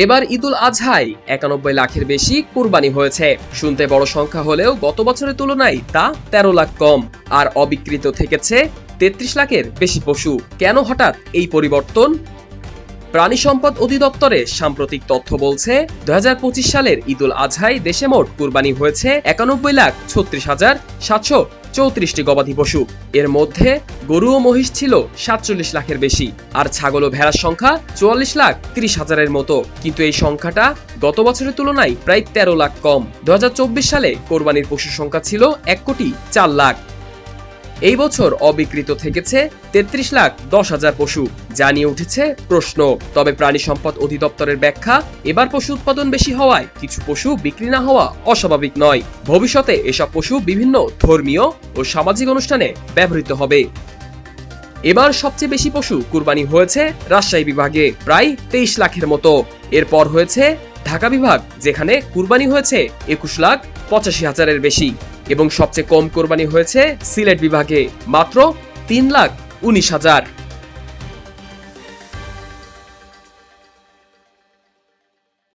এবার ঈদুল আজহায় ৯১ লাখের বেশি কুরবানি হয়েছে। শুনতে বড় সংখ্যা হলেও গত বছরের তুলনায় তা ১৩ লাখ কম। আর অবিক্রিত থেকেছে ৩৩ লাখের বেশি পশু। কেন হঠাৎ এই পরিবর্তন? প্রাণী সম্পদ অধিদপ্তরের সাম্প্রতিক তথ্য বলছে, ২০২৫ সালের ঈদুল আজহায় দেশে মোট কুরবানি হয়েছে ৯১,৩৬,৭৩৪টি গবাদি পশু। এর মধ্যে গরু ও মহিষ ছিল ৪৭ লাখের বেশি, আর ছাগল ও ভেড়ার সংখ্যা ৪৪,৩০,০০০-এর মতো। কিন্তু এই সংখ্যাটা গত বছরের তুলনায় প্রায় ১৩ লাখ কম। ২০২৪ সালে কোরবানির পশুর সংখ্যা ছিল ১,০৪,০০,০০০। এই বছর অবিকৃত থেকেছে ৩৩,১০,০০০ পশু, যা নিয়ে উঠেছে প্রশ্ন। তবে প্রাণী সম্পদ অধিদপ্তরের ব্যাখ্যা, এবার পশু উৎপাদন বেশি হওয়ায় কিছু পশু বিক্রি না হওয়া অস্বাভাবিক নয়। ভবিষ্যতে এসব পশু বিভিন্ন ধর্মীয় ও সামাজিক অনুষ্ঠানে ব্যবহৃত হবে। এবার সবচেয়ে বেশি পশু কুরবানি হয়েছে রাজশাহী বিভাগে, প্রায় ২৩ লাখের মতো। এরপর হয়েছে ঢাকা বিভাগ, যেখানে কুরবানি হয়েছে ২১,৮৫,০০০-এর বেশি, এবং সবচেয়ে কম কোরবানি হয়েছে সিলেট বিভাগে, মাত্র ৩,১৯,০০০।